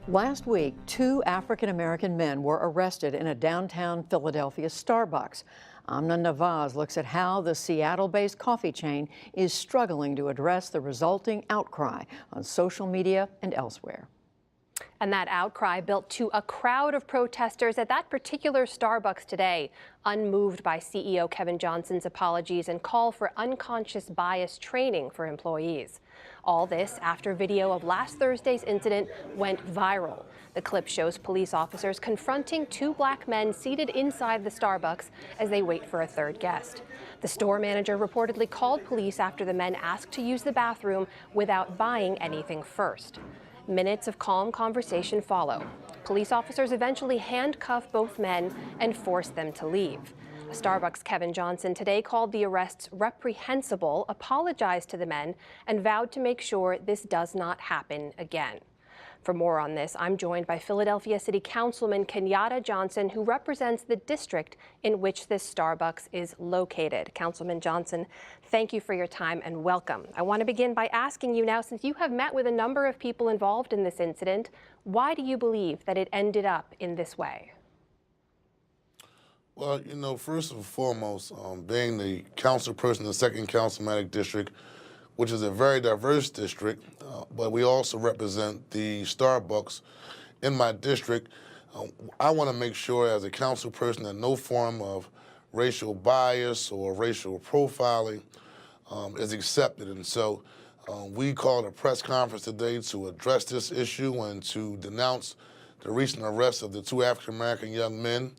Last week, two African-American men were arrested in a downtown Philadelphia Starbucks. Amna Nawaz looks at how the Seattle-based coffee chain is struggling to address the resulting outcry on social media and elsewhere. And that outcry built to a crowd of protesters at that particular Starbucks today, unmoved by CEO Kevin Johnson's apologies and call for unconscious bias training for employees. All this after video of last Thursday's incident went viral. The clip shows police officers confronting two black men seated inside the Starbucks as they wait for a third guest. The store manager reportedly called police after the men asked to use the bathroom without buying anything first. Minutes of calm conversation follow. Police officers eventually handcuff both men and force them to leave. Starbucks' Kevin Johnson today called the arrests reprehensible, apologized to the men, and vowed to make sure this does not happen again. For more on this, I'm joined by Philadelphia City Councilman Kenyatta Johnson, who represents the district in which this Starbucks is located. Councilman Johnson, thank you for your time and welcome. I want to begin by asking you now, since you have met with a number of people involved in this incident, why do you believe that it ended up in this way? Well, you know, first and foremost, being the council person in the 2nd Councilmanic District, which is a very diverse district, but we also represent the Starbucks in my district. I want to make sure as a council person that no form of racial bias or racial profiling is accepted. And so we called a press conference today to address this issue and to denounce the recent arrest of the two African-American young men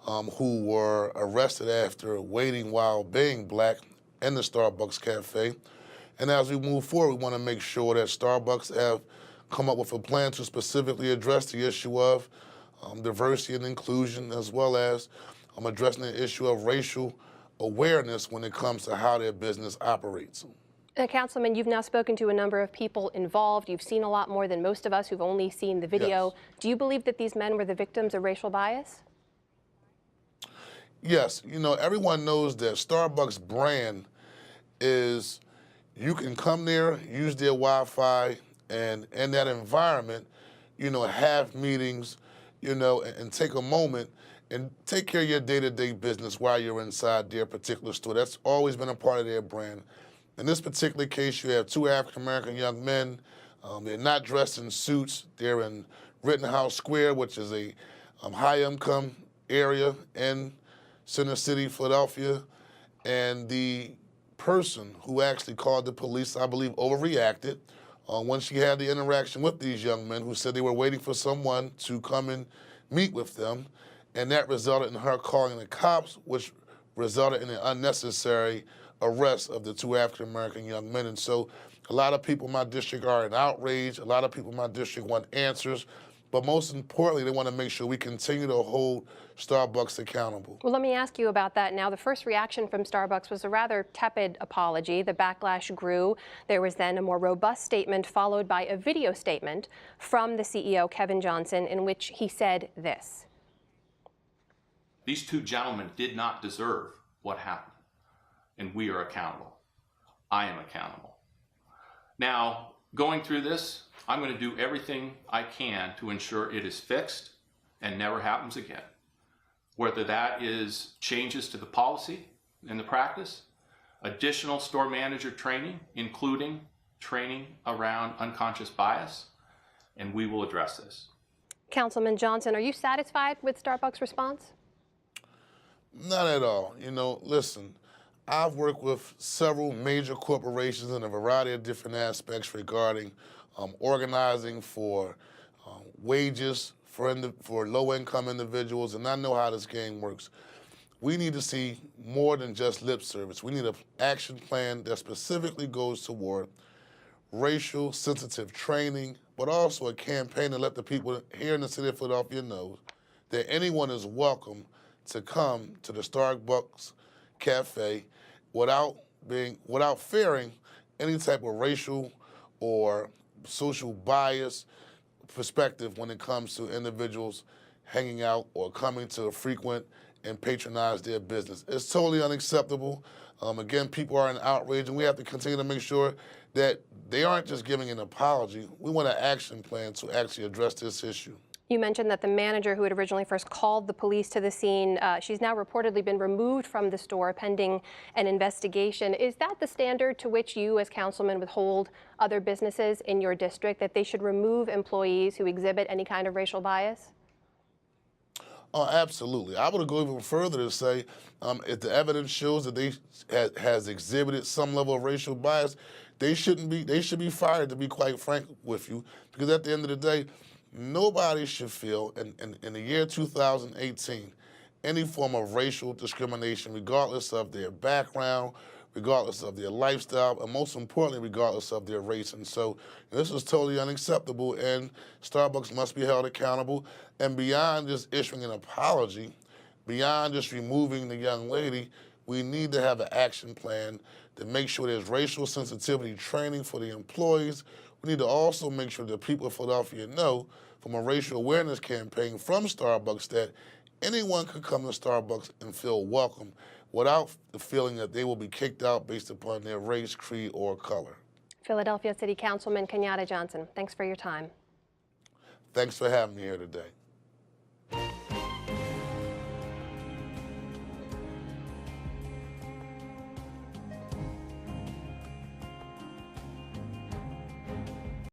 who were arrested after waiting while being black in the Starbucks cafe. And as we move forward, we want to make sure that Starbucks have come up with a plan to specifically address the issue of diversity and inclusion, as well as addressing the issue of racial awareness when it comes to how their business operates. Councilman, you've now spoken to a number of people involved. You've seen a lot more than most of us who've only seen the video. Yes. Do you believe that these men were the victims of racial bias? Yes, you know, everyone knows that Starbucks brand is you can come there, use their Wi-Fi, and in that environment, you know, have meetings, you know, and take a moment and take care of your day-to-day business while you're inside their particular store. That's always been a part of their brand. In this particular case, you have two African-American young men. They're not dressed in suits. They're in Rittenhouse Square, which is a high-income area in Center City, Philadelphia, and the person who actually called the police, I believe, overreacted when she had the interaction with these young men who said they were waiting for someone to come and meet with them, and that resulted in her calling the cops, which resulted in an unnecessary arrest of the two African-American young men. And so a lot of people in my district are in outrage. A lot of people in my district want answers. But most importantly, they want to make sure we continue to hold Starbucks accountable. Well, let me ask you about that now. The first reaction from Starbucks was a rather tepid apology. The backlash grew. There was then a more robust statement followed by a video statement from the CEO, Kevin Johnson, in which he said this. These two gentlemen did not deserve what happened, and we are accountable. I am accountable. Now, going through this, I'm going to do everything I can to ensure it is fixed and never happens again. Whether that is changes to the policy and the practice, additional store manager training, including training around unconscious bias, and we will address this. Councilman Johnson, are you satisfied with Starbucks' response? Not at all. You know, listen, I've worked with several major corporations in a variety of different aspects regarding organizing for wages for low-income individuals, and I know how this game works. We need to see more than just lip service. We need an action plan that specifically goes toward racial sensitive training, but also a campaign to let the people here in the city of Philadelphia know that anyone is welcome to come to the Starbucks Cafe without fearing any type of racial or social bias perspective when it comes to individuals hanging out or coming to frequent and patronize their business. It's totally unacceptable. Again, people are in outrage, and we have to continue to make sure that they aren't just giving an apology. We want an action plan to actually address this issue. You mentioned that the manager who had originally first called the police to the scene, she's now reportedly been removed from the store pending an investigation. Is that the standard to which you as councilman would hold other businesses in your district, that they should remove employees who exhibit any kind of racial bias? Oh, absolutely. I would go even further to say, if the evidence shows that they has exhibited some level of racial bias, they should be fired, to be quite frank with you, because at the end of the day, nobody should feel in the year 2018 any form of racial discrimination, regardless of their background, regardless of their lifestyle, and most importantly, regardless of their race. And so this is totally unacceptable, and Starbucks must be held accountable. And beyond just issuing an apology, beyond just removing the young lady, we need to have an action plan to make sure there's racial sensitivity training for the employees. We need to also make sure that people of Philadelphia know from a racial awareness campaign from Starbucks that anyone could come to Starbucks and feel welcome without the feeling that they will be kicked out based upon their race, creed, or color. Philadelphia City Councilman Kenyatta Johnson, thanks for your time. Thanks for having me here today.